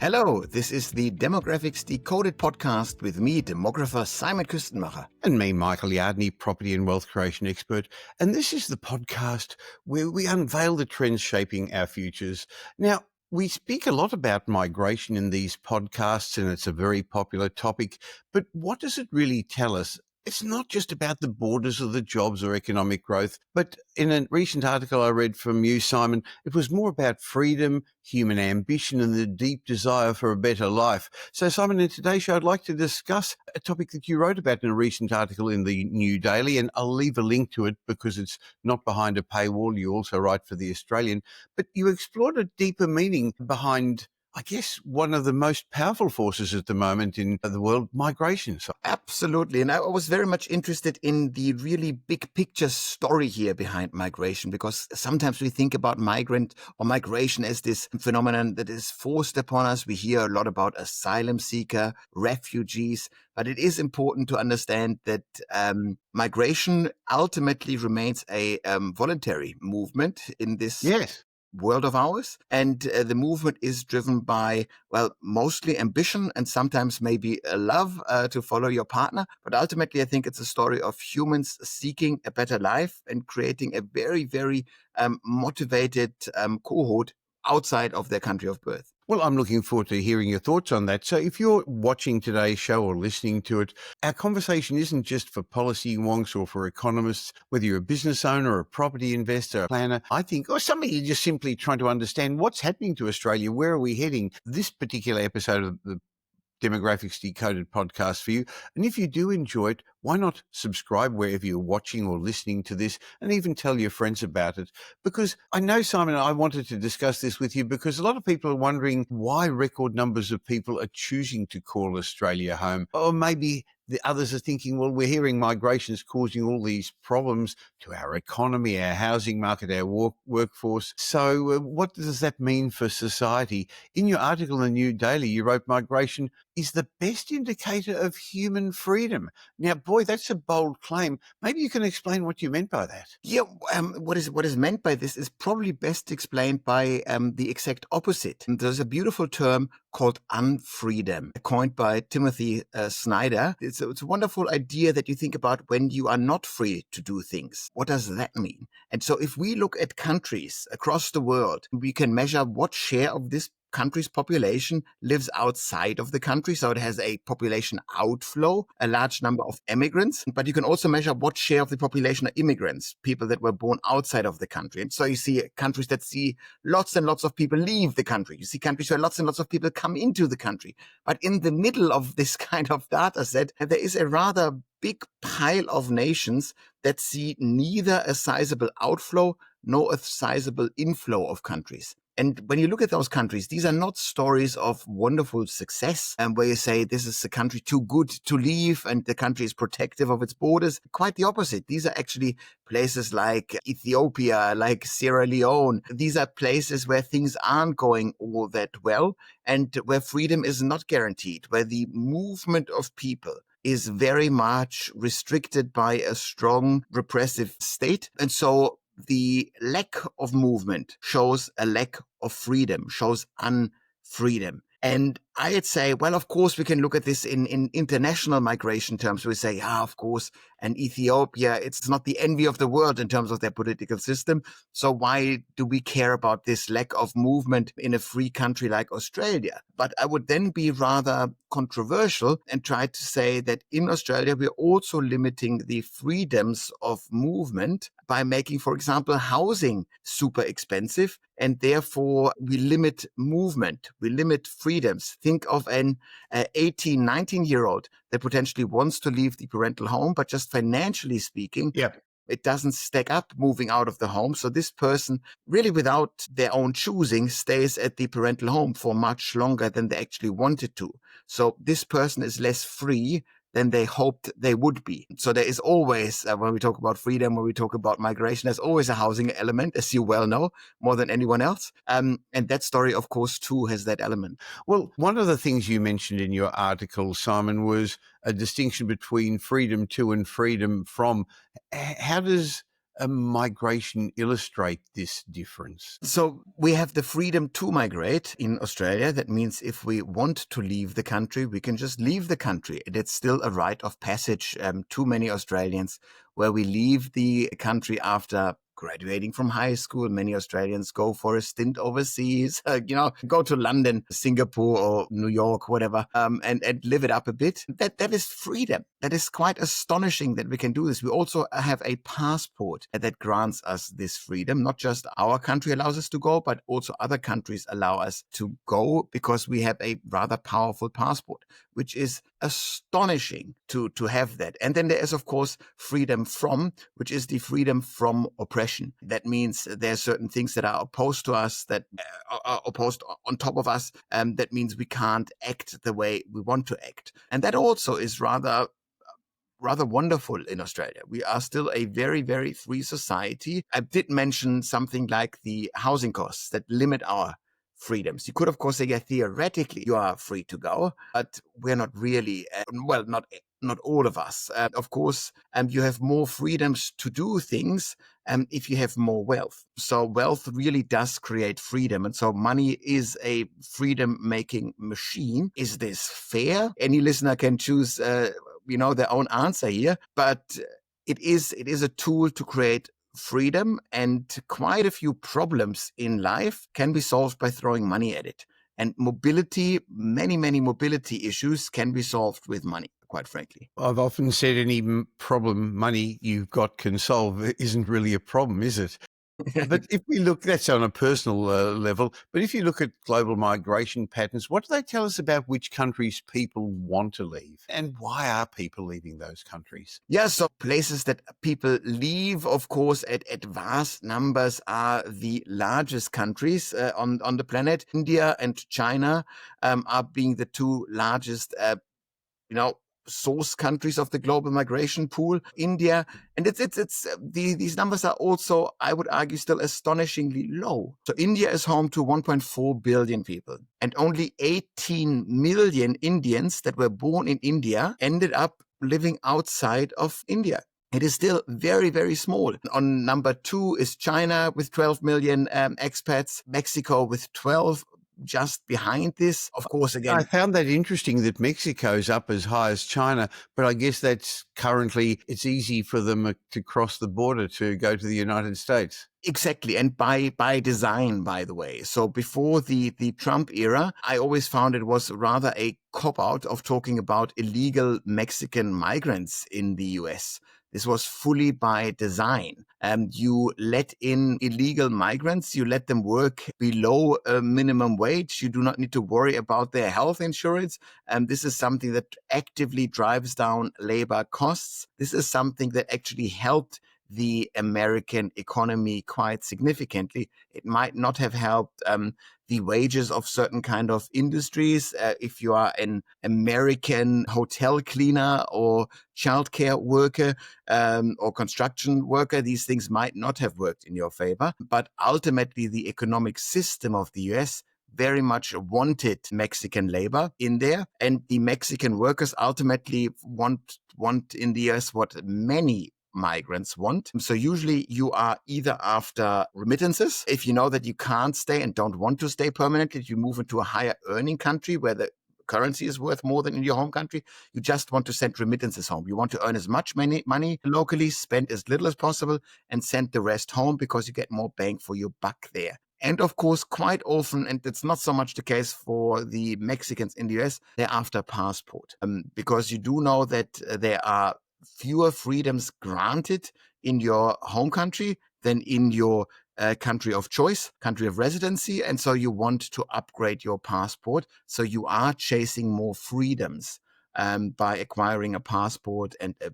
Hello, this is the Demographics Decoded podcast with me, demographer Simon Küstenmacher. And me, Michael Yardney, property and wealth creation expert. And this is the podcast where we unveil the trends shaping our futures. Now, we speak a lot about migration in these podcasts, and it's a very popular topic. But what does it really tell us? It's not just about the borders of the jobs or economic growth, but in a recent article I read from you, Simon, it was more about freedom, human ambition, and the deep desire for a better life. So, Simon, in today's show, I'd like to discuss a topic that you wrote about in a recent article in the New Daily, and I'll leave a link to it because it's not behind a paywall. You also write for The Australian, but you explored a deeper meaning behind, I guess, one of the most powerful forces at the moment in the world, migration. So, Absolutely. And I was very much interested in the really big picture story here behind migration, because sometimes we think about migrant or migration as this phenomenon that is forced upon us. We hear a lot about asylum seeker, refugees, but it is important to understand that migration ultimately remains a voluntary movement in this yes. world of ours. And the movement is driven by, well, mostly ambition and sometimes maybe a love to follow your partner. But ultimately, I think it's a story of humans seeking a better life and creating a very, very motivated cohort outside of their country of birth. Well, I'm looking forward to hearing your thoughts on that. So if you're watching today's show or listening to it, our conversation isn't just for policy wonks or for economists, whether you're a business owner, a property investor, a planner, I think, or somebody just simply trying to understand what's happening to Australia, where are we heading? This particular episode of the Demographics Decoded podcast for you. And if you do enjoy it, why not subscribe wherever you're watching or listening to this, and even tell your friends about it? Because I know, Simon, I wanted to discuss this with you because a lot of people are wondering why record numbers of people are choosing to call Australia home. Or maybe the others are thinking, well, we're hearing migration is causing all these problems to our economy, our housing market, our workforce. So what does that mean for society? In your article in the New Daily, you wrote migration is the best indicator of human freedom. Now, boy, that's a bold claim. Maybe you can explain what you meant by that. Yeah, what is meant by this is probably best explained by the exact opposite. And there's a beautiful term called unfreedom, coined by Timothy Snyder. It's a wonderful idea that you think about when you are not free to do things. What does that mean? And so if we look at countries across the world, we can measure what share of this country's population lives outside of the country. So it has a population outflow, a large number of immigrants, but you can also measure what share of the population are immigrants, people that were born outside of the country. And so you see countries that see lots and lots of people leave the country. You see countries where lots and lots of people come into the country. But in the middle of this kind of data set, there is a rather big pile of nations that see neither a sizable outflow nor a sizable inflow of countries. And when you look at those countries, these are not stories of wonderful success and where you say this is a country too good to leave and the country is protective of its borders. Quite the opposite. These are actually places like Ethiopia, like Sierra Leone. These are places where things aren't going all that well and where freedom is not guaranteed, where the movement of people is very much restricted by a strong repressive state. And so the lack of movement shows a lack of freedom, shows unfreedom. And I'd say, well, of course, we can look at this in international migration terms. We say, yeah, of course, and Ethiopia, it's not the envy of the world in terms of their political system. So why do we care about this lack of movement in a free country like Australia? But I would then be rather controversial and try to say that in Australia, we're also limiting the freedoms of movement by making, for example, housing super expensive. And therefore, we limit movement, we limit freedoms. Think of an 18, 19-year-old that potentially wants to leave the parental home, but just financially speaking, it doesn't stack up moving out of the home. So this person really without their own choosing stays at the parental home for much longer than they actually wanted to. So this person is less free than they hoped they would be. So there is always, when we talk about freedom, when we talk about migration, there's always a housing element, as you well know, more than anyone else. And that story, of course, too, has that element. Well, one of the things you mentioned in your article, Simon, was a distinction between freedom to and freedom from. How does migration illustrate this difference? So we have the freedom to migrate in Australia. That means if we want to leave the country, we can just leave the country. And it's still a rite of passage to many Australians, where we leave the country after graduating from high school. Many Australians go for a stint overseas, go to London, Singapore, or New York, whatever, and live it up a bit. That is freedom. That is quite astonishing that we can do this. We also have a passport that grants us this freedom. Not just our country allows us to go, but also other countries allow us to go because we have a rather powerful passport, which is astonishing to have that. And then there is, of course, freedom from, which is the freedom from oppression. That means there are certain things that are opposed to us, that are opposed on top of us. That means we can't act the way we want to act. And that also is rather wonderful in Australia. We are still a very, very free society. I did mention something like the housing costs that limit our freedoms. You could, of course, say, yeah, theoretically, you are free to go, but we're not really, not all of us. Of course, you have more freedoms to do things if you have more wealth. So wealth really does create freedom. And so money is a freedom-making machine. Is this fair? Any listener can choose their own answer here, but it is a tool to create freedom, and quite a few problems in life can be solved by throwing money at it. And mobility, many mobility issues can be solved with money, quite frankly. I've often said any problem money you've got can solve isn't really a problem, is it? But if we look, that's on a personal level, but if you look at global migration patterns, what do they tell us about which countries people want to leave? And why are people leaving those countries? Yeah, so places that people leave, of course, at vast numbers are the largest countries on the planet. India and China are being the two largest, source countries of the global migration pool. India, and these numbers are also, I would argue, still astonishingly low. So India is home to 1.4 billion people, and only 18 million Indians that were born in India ended up living outside of India. It is still very, very small. On number 2 is China with 12 million expats, Mexico with 12. Just behind this, of course, again. I found that interesting that Mexico's up as high as China, but I guess that's currently, it's easy for them to cross the border to go to the United States. Exactly. And by design, by the way. So before the Trump era, I always found it was rather a cop-out of talking about illegal Mexican migrants in the US. This was fully by design. You let in illegal migrants, you let them work below a minimum wage. You do not need to worry about their health insurance. This is something that actively drives down labor costs. This is something that actually helped the American economy quite significantly. It might not have helped the wages of certain kind of industries. If you are an American hotel cleaner or childcare worker or construction worker, these things might not have worked in your favor. But ultimately, the economic system of the US very much wanted Mexican labor in there. And the Mexican workers ultimately want in the US what many migrants want. So usually you are either after remittances. If you know that you can't stay and don't want to stay permanently, you move into a higher earning country where the currency is worth more than in your home country. You just want to send remittances home. You want to earn as much money locally, spend as little as possible, and send the rest home because you get more bang for your buck there. And of course, quite often, and it's not so much the case for the Mexicans in the US, they're after passport. Because you do know that there are fewer freedoms granted in your home country than in your country of choice, country of residency. And so you want to upgrade your passport. So you are chasing more freedoms by acquiring a passport and a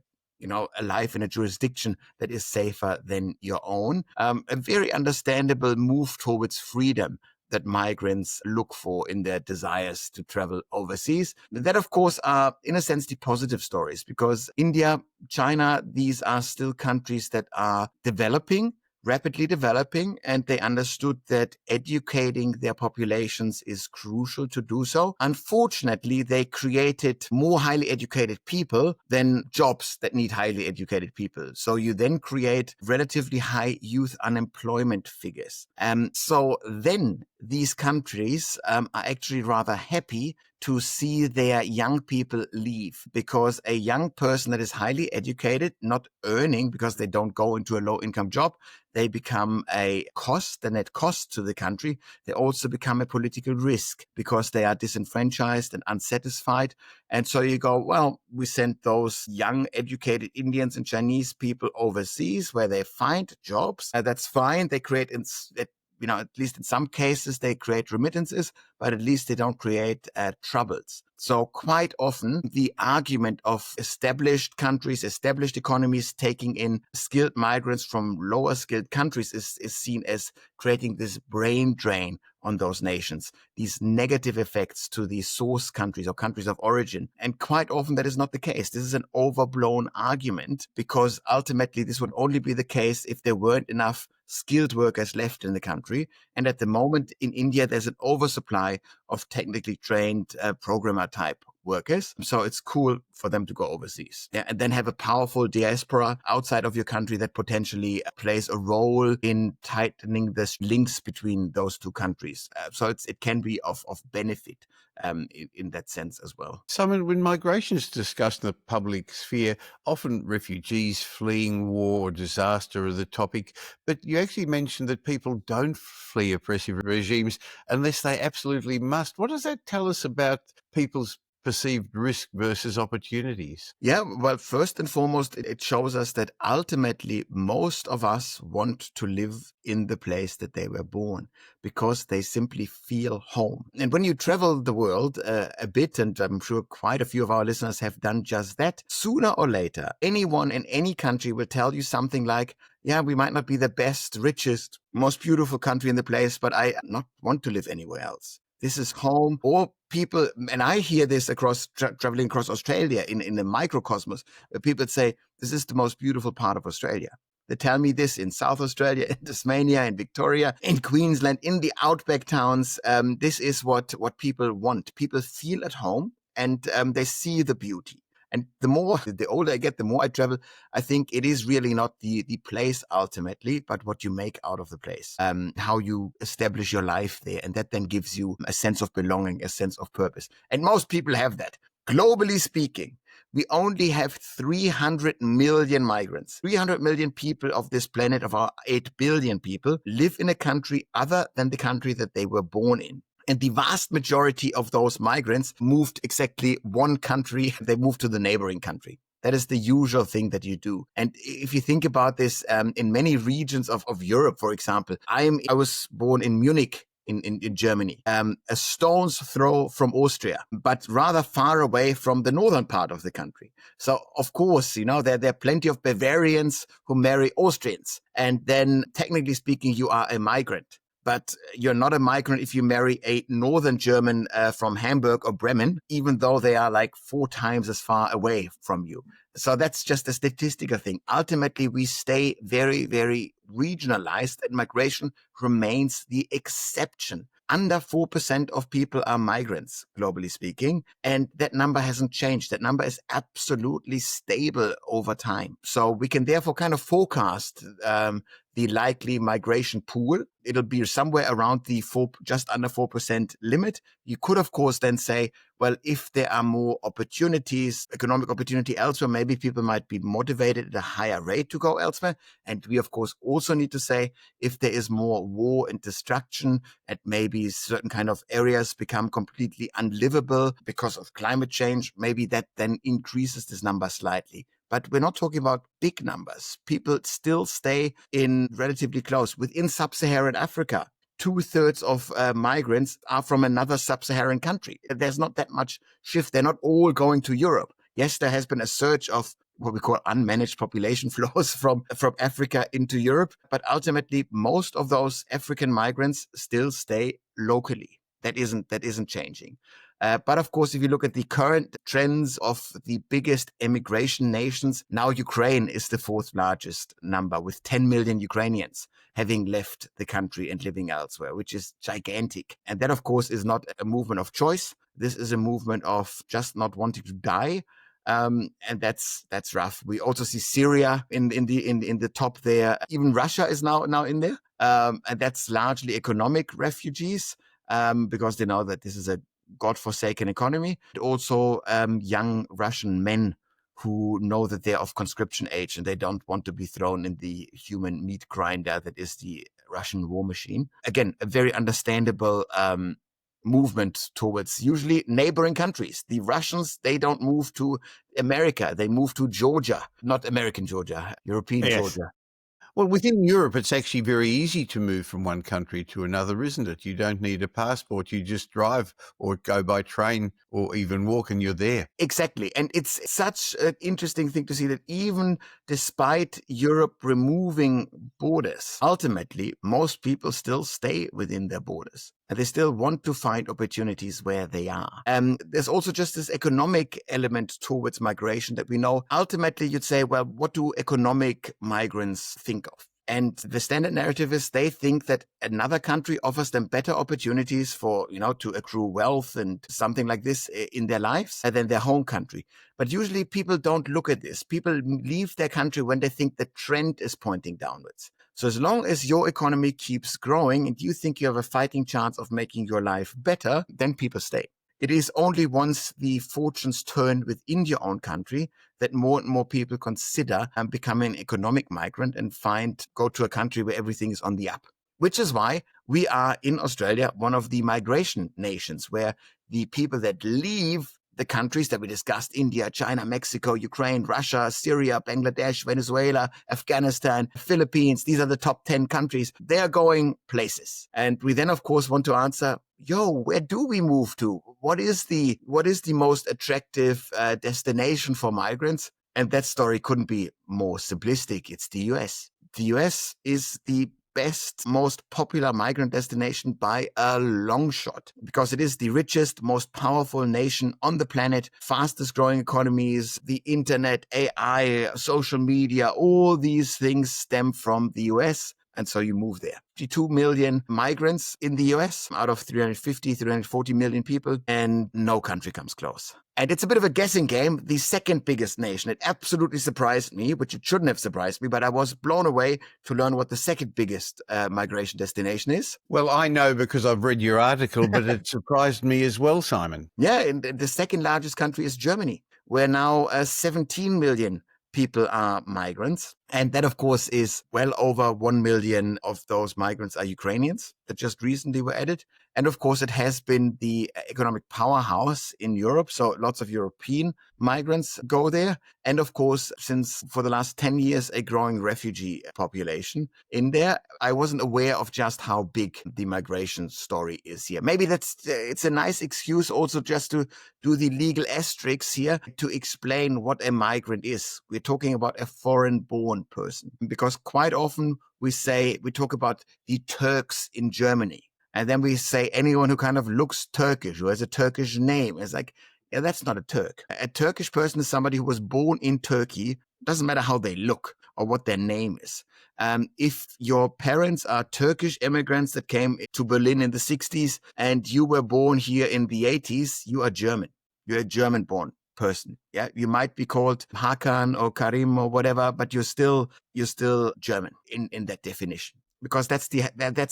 life in a jurisdiction that is safer than your own. A very understandable move towards freedom that migrants look for in their desires to travel overseas. That, of course, are, in a sense, the positive stories, because India, China, these are still countries that are developing rapidly developing, and they understood that educating their populations is crucial to do so. Unfortunately, they created more highly educated people than jobs that need highly educated people. So you then create relatively high youth unemployment figures. So then these countries are actually rather happy to see their young people leave, because a young person that is highly educated, not earning because they don't go into a low income job, they become a cost, a net cost to the country. They also become a political risk because they are disenfranchised and unsatisfied. And so you go, well, we send those young educated Indians and Chinese people overseas where they find jobs. That's fine. They create at least in some cases, they create remittances, but at least they don't create troubles. So quite often, the argument of established countries, established economies taking in skilled migrants from lower skilled countries is seen as creating this brain drain on those nations, these negative effects to the source countries or countries of origin. And quite often that is not the case. This is an overblown argument, because ultimately this would only be the case if there weren't enough skilled workers left in the country. And at the moment in India, there's an oversupply of technically trained programmer type workers. So it's cool for them to go overseas, and then have a powerful diaspora outside of your country that potentially plays a role in tightening the links between those two countries. So it can be of benefit in that sense as well. Simon, when migration is discussed in the public sphere, often refugees fleeing war or disaster are the topic, but you actually mentioned that people don't flee oppressive regimes unless they absolutely must. What does that tell us about people's perceived risk versus opportunities? Yeah, well, first and foremost, it shows us that ultimately most of us want to live in the place that they were born, because they simply feel home. And when you travel the world a bit, and I'm sure quite a few of our listeners have done just that, sooner or later, anyone in any country will tell you something like, yeah, we might not be the best, richest, most beautiful country in the place, but I not want to live anywhere else. This is home. Or people, and I hear this across traveling across Australia in the microcosmos, where people say, this is the most beautiful part of Australia. They tell me this in South Australia, in Tasmania, in Victoria, in Queensland, in the outback towns. This is what people want. People feel at home, and they see the beauty. And the older I get, the more I travel, I think it is really not the place ultimately, but what you make out of the place, how you establish your life there. And that then gives you a sense of belonging, a sense of purpose. And most people have that. Globally speaking, we only have 300 million migrants. 300 million people of this planet, of our 8 billion people, live in a country other than the country that they were born in. And the vast majority of those migrants moved exactly one country. They moved to the neighboring country. That is the usual thing that you do. And if you think about this, in many regions of Europe, for example, I was born in Munich, in Germany, a stone's throw from Austria, but rather far away from the northern part of the country. So, of course, there are plenty of Bavarians who marry Austrians. And then, technically speaking, you are a migrant. But you're not a migrant if you marry a northern German from Hamburg or Bremen, even though they are like 4 times as far away from you. So that's just a statistical thing. Ultimately, we stay very, very regionalized, and migration remains the exception. Under 4% of people are migrants, globally speaking, and that number hasn't changed. That number is absolutely stable over time. So we can therefore kind of forecast the likely migration pool. It'll be somewhere around the just under 4% limit. You could, of course, then say, well, if there are more opportunities, economic opportunity elsewhere, maybe people might be motivated at a higher rate to go elsewhere. And we, of course, also need to say, if there is more war and destruction, and maybe certain kind of areas become completely unlivable because of climate change, maybe that then increases this number slightly. But we're not talking about big numbers. People still stay in relatively close. Within sub-Saharan Africa, 2/3 of migrants are from another sub-Saharan country. There's not that much shift. They're not all going to Europe. Yes, there has been a surge of what we call unmanaged population flows from Africa into Europe. But ultimately, most of those African migrants still stay locally. That isn't changing. But of course, if you look at the current trends of the biggest emigration nations, now Ukraine is the fourth largest number, with 10 million Ukrainians having left the country and living elsewhere, which is gigantic. And that, of course, is not a movement of choice. This is a movement of just not wanting to die. And that's rough. We also see Syria in the top there. Even Russia is now in there, and that's largely economic refugees, because they know that this is a godforsaken economy. Also, young Russian men who know that they're of conscription age and they don't want to be thrown in the human meat grinder that is the Russian war machine. Again, a very understandable movement towards usually neighboring countries. The Russians, they don't move to America. They move to Georgia, not American Georgia, European Yes. Georgia. Well, within Europe, it's actually very easy to move from one country to another, isn't it? You don't need a passport. You just drive or go by train or even walk and you're there. Exactly. And it's such an interesting thing to see that even despite Europe removing borders, ultimately, most people still stay within their borders. And they still want to find opportunities where they are. There's also just this economic element towards migration that we know. Ultimately, you'd say, well, what do economic migrants think of? And the standard narrative is they think that another country offers them better opportunities for, to accrue wealth and something like this in their lives than their home country. But usually people don't look at this. People leave their country when they think the trend is pointing downwards. So as long as your economy keeps growing and you think you have a fighting chance of making your life better, then people stay. It is only once the fortunes turn within your own country that more and more people consider becoming an economic migrant and go to a country where everything is on the up. Which is why we are in Australia one of the migration nations where the people that leave the countries that we discussed, India, China, Mexico, Ukraine, Russia, Syria, Bangladesh, Venezuela, Afghanistan, Philippines, these are the top 10 countries. They are going places. And we then, of course, want to answer, where do we move to? What is the most attractive destination for migrants? And that story couldn't be more simplistic. It's the US. The US is the best, most popular migrant destination by a long shot, because it is the richest, most powerful nation on the planet, fastest growing economies, the internet, AI, social media, all these things stem from the US. And so you move there. 52 million migrants in the US out of 340 million people, and no country comes close. And it's a bit of a guessing game. The second biggest nation, it absolutely surprised me, which it shouldn't have surprised me, but I was blown away to learn what the second biggest migration destination is. Well, I know because I've read your article, but it surprised me as well, Simon. Yeah, and the second largest country is Germany, where now 17 million people are migrants. And that, of course, is well over 1 million of those migrants are Ukrainians that just recently were added. And of course, it has been the economic powerhouse in Europe. So lots of European migrants go there. And of course, since for the last 10 years, a growing refugee population in there. I wasn't aware of just how big the migration story is here. Maybe it's a nice excuse also just to do the legal asterisks here to explain what a migrant is. We're talking about a foreign-born person, because quite often we talk about the Turks in Germany, and then we say anyone who kind of looks Turkish, who has a Turkish name. It's like, yeah, that's not a Turk. A Turkish person is somebody who was born in Turkey. Doesn't matter how they look or what their name is. If your parents are Turkish immigrants that came to Berlin in the 60s and you were born here in the 80s, you are German. You're a German-born person. Yeah, you might be called Hakan or Karim or whatever, but you're still German in that definition, because that's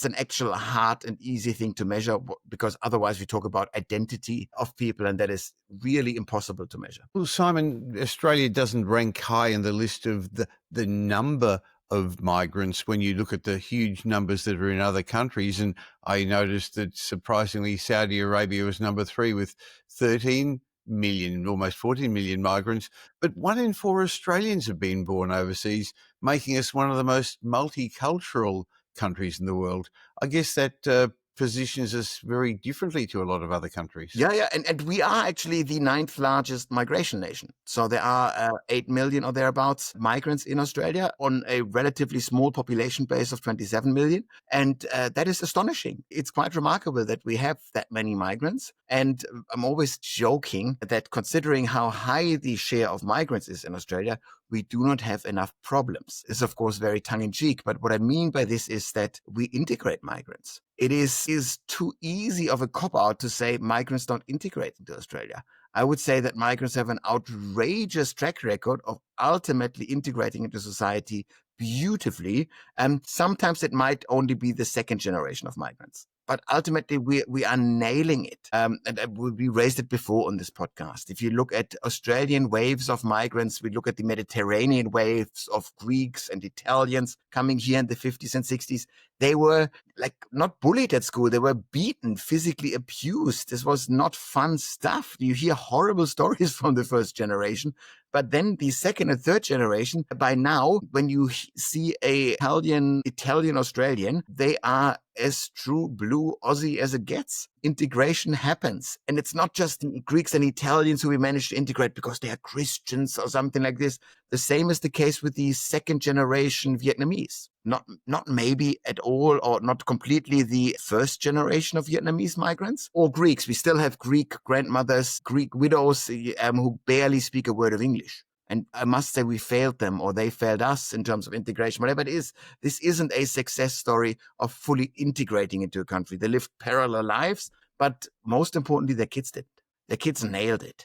an actual hard and easy thing to measure, because otherwise we talk about identity of people, and that is really impossible to measure. Well, Simon, Australia doesn't rank high in the list of the number of migrants when you look at the huge numbers that are in other countries. And I noticed that surprisingly, Saudi Arabia was number 3 with 13 million, almost 14 million migrants. But 1 in 4 Australians have been born overseas, making us one of the most multicultural countries in the world. I guess that positions us very differently to a lot of other countries. Yeah. And we are actually the ninth largest migration nation. So there are 8 million or thereabouts migrants in Australia on a relatively small population base of 27 million. And that is astonishing. It's quite remarkable that we have that many migrants. And I'm always joking that considering how high the share of migrants is in Australia, we do not have enough problems. It's of course very tongue in cheek, but what I mean by this is that we integrate migrants. It is too easy of a cop-out to say migrants don't integrate into Australia. I would say that migrants have an outrageous track record of ultimately integrating into society beautifully. And sometimes it might only be the second generation of migrants. But ultimately, we are nailing it. And we raised it before on this podcast. If you look at Australian waves of migrants, we look at the Mediterranean waves of Greeks and Italians coming here in the 50s and 60s. They were like not bullied at school. They were beaten, physically abused. This was not fun stuff. You hear horrible stories from the first generation. But then the second and third generation, by now, when you see a Italian Australian, they are as true blue Aussie as it gets. Integration happens. And it's not just the Greeks and Italians who we managed to integrate because they are Christians or something like this. The same is the case with the second generation Vietnamese. Not maybe at all or not completely the first generation of Vietnamese migrants or Greeks. We still have Greek grandmothers, Greek widows who barely speak a word of English. And I must say we failed them or they failed us in terms of integration, whatever it is. This isn't a success story of fully integrating into a country. They lived parallel lives, but most importantly, their kids did. Their kids nailed it.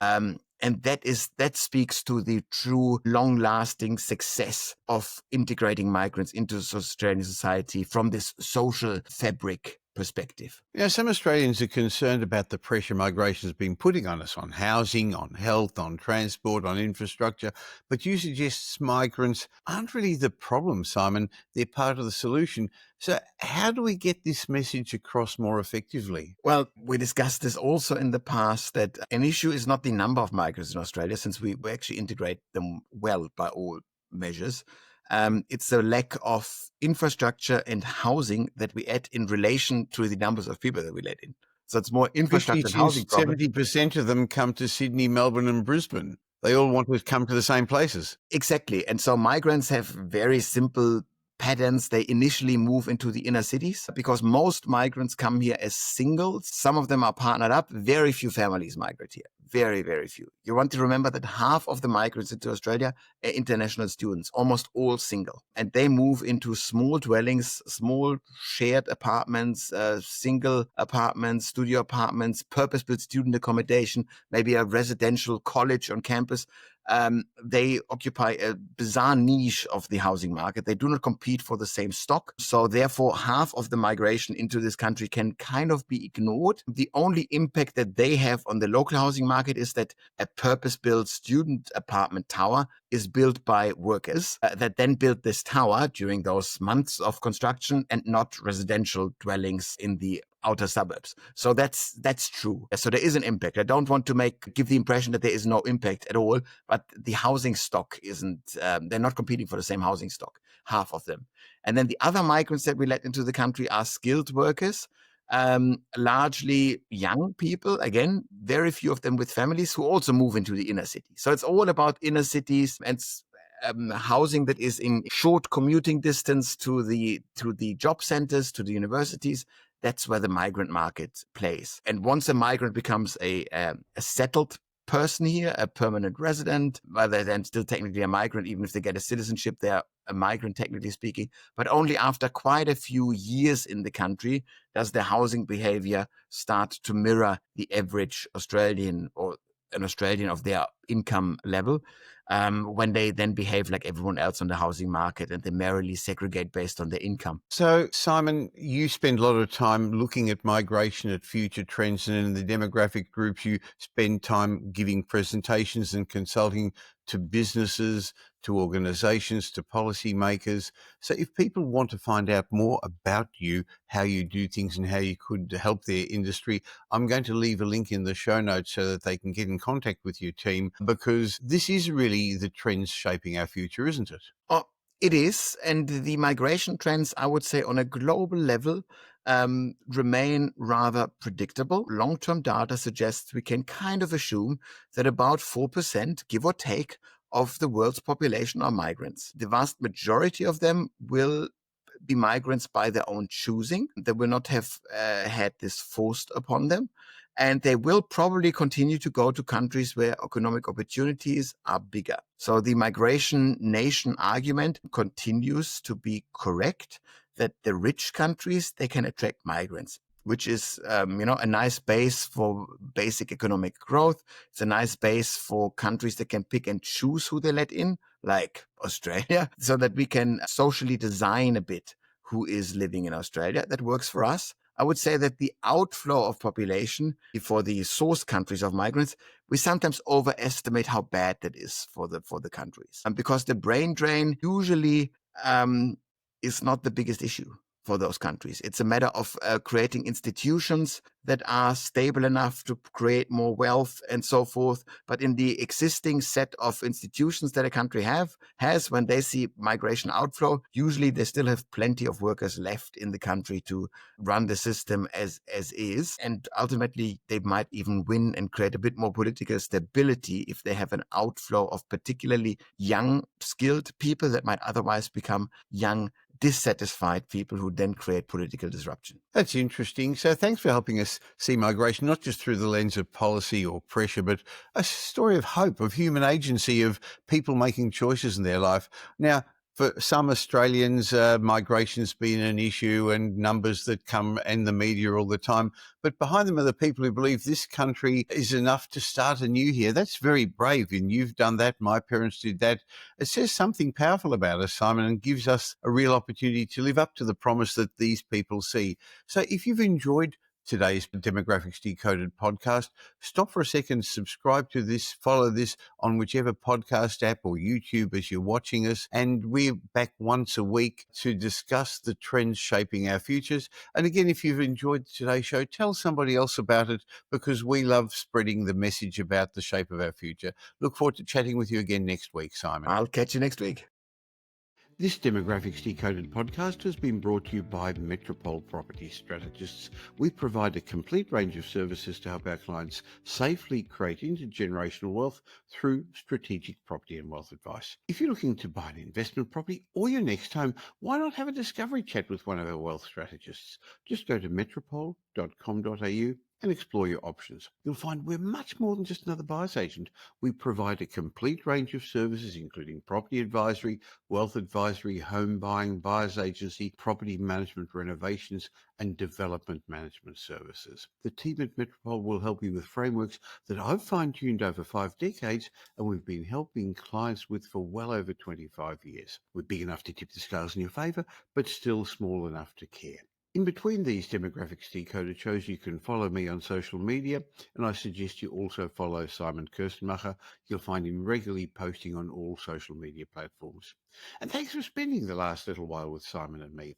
And that speaks to the true long-lasting success of integrating migrants into Australian society from this social fabric perspective. Some Australians are concerned about the pressure migration has been putting on us on housing, on health, on transport, on infrastructure. But you suggest migrants aren't really the problem, Simon. They're part of the solution. So how do we get this message across more effectively? Well, we discussed this also in the past that an issue is not the number of migrants in Australia, since we actually integrate them well by all measures. It's a lack of infrastructure and housing that we add in relation to the numbers of people that we let in. So it's more infrastructure and housing problem. 70% of them come to Sydney, Melbourne and Brisbane. They all want to come to the same places. Exactly. And so migrants have very simple patterns. They initially move into the inner cities because most migrants come here as singles. Some of them are partnered up. Very few families migrate here. Very, very few. You want to remember that half of the migrants into Australia are international students, almost all single. And they move into small dwellings, small shared apartments, single apartments, studio apartments, purpose-built student accommodation, maybe a residential college on campus. They occupy a bizarre niche of the housing market. They do not compete for the same stock. So therefore, half of the migration into this country can kind of be ignored. The only impact that they have on the local housing market is that a purpose-built student apartment tower is built by workers that then build this tower during those months of construction and not residential dwellings in the outer suburbs. So that's true. So there is an impact. I don't want to give the impression that there is no impact at all, but the housing stock isn't, they're not competing for the same housing stock, half of them. And then the other migrants that we let into the country are skilled workers, largely young people, again, very few of them with families who also move into the inner city. So it's all about inner cities and housing that is in short commuting distance to the job centers, to the universities. That's where the migrant market plays. And once a migrant becomes a settled person here, a permanent resident, while they're then still technically a migrant, even if they get a citizenship, they're a migrant, technically speaking. But only after quite a few years in the country does their housing behavior start to mirror the average Australian or an Australian of their income level, when they then behave like everyone else on the housing market and they merely segregate based on their income. So, Simon, you spend a lot of time looking at migration, at future trends, and in the demographic groups, you spend time giving presentations and consulting to businesses, to organizations, to policymakers. So if people want to find out more about you, how you do things and how you could help their industry, I'm going to leave a link in the show notes so that they can get in contact with your team, because this is really the trends shaping our future, isn't it? Oh, it is. And the migration trends, I would say on a global level, remain rather predictable. Long-term data suggests we can kind of assume that about 4%, give or take, of the world's population are migrants. The vast majority of them will be migrants by their own choosing. They will not have had this forced upon them. And they will probably continue to go to countries where economic opportunities are bigger. So the migration nation argument continues to be correct, that the rich countries, they can attract migrants, which is, a nice base for basic economic growth. It's a nice base for countries that can pick and choose who they let in, like Australia, so that we can socially design a bit who is living in Australia. That works for us. I would say that the outflow of population for the source countries of migrants, we sometimes overestimate how bad that is for the countries. Because the brain drain usually is not the biggest issue for those countries. It's a matter of creating institutions that are stable enough to create more wealth and so forth. But in the existing set of institutions that a country has, when they see migration outflow, usually they still have plenty of workers left in the country to run the system as is. And ultimately, they might even win and create a bit more political stability if they have an outflow of particularly young, skilled people that might otherwise become young, dissatisfied people who then create political disruption. That's interesting. So thanks for helping us see migration, not just through the lens of policy or pressure, but a story of hope, of human agency, of people making choices in their life. Now, for some Australians, migration's been an issue and numbers that come in the media all the time. But behind them are the people who believe this country is enough to start anew here. That's very brave. And you've done that. My parents did that. It says something powerful about us, Simon, and gives us a real opportunity to live up to the promise that these people see. So if you've enjoyed today's Demographics Decoded podcast, stop for a second, subscribe to this, follow this on whichever podcast app or YouTube as you're watching us. And we're back once a week to discuss the trends shaping our futures. And again, if you've enjoyed today's show, tell somebody else about it, because we love spreading the message about the shape of our future. Look forward to chatting with you again next week, Simon. I'll catch you next week. This Demographics Decoded podcast has been brought to you by Metropole Property Strategists. We provide a complete range of services to help our clients safely create intergenerational wealth through strategic property and wealth advice. If you're looking to buy an investment property or your next home, why not have a discovery chat with one of our wealth strategists? Just go to metropole.com.au and explore your options. You'll find we're much more than just another buyer's agent. We provide a complete range of services, including property advisory, wealth advisory, home buying, buyer's agency, property management, renovations, and development management services. The team at Metropole will help you with frameworks that I've fine-tuned over 5 decades, and we've been helping clients with for well over 25 years. We're big enough to tip the scales in your favour, but still small enough to care. In between these Demographics Decoded shows, you can follow me on social media, and I suggest you also follow Simon Kirstenmacher. You'll find him regularly posting on all social media platforms. And thanks for spending the last little while with Simon and me.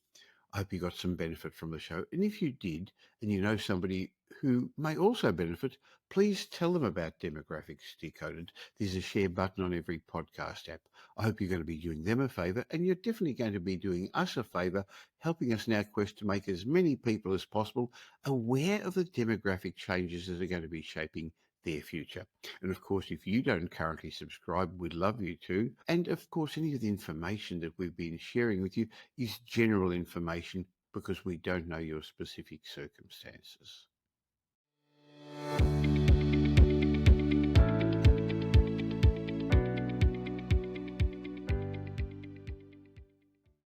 I hope you got some benefit from the show. And if you did, and you know somebody who may also benefit, please tell them about Demographics Decoded. There's a share button on every podcast app. I hope you're going to be doing them a favour, and you're definitely going to be doing us a favour, helping us in our quest to make as many people as possible aware of the demographic changes that are going to be shaping their future. And of course, if you don't currently subscribe, we'd love you to. And of course, any of the information that we've been sharing with you is general information, because we don't know your specific circumstances.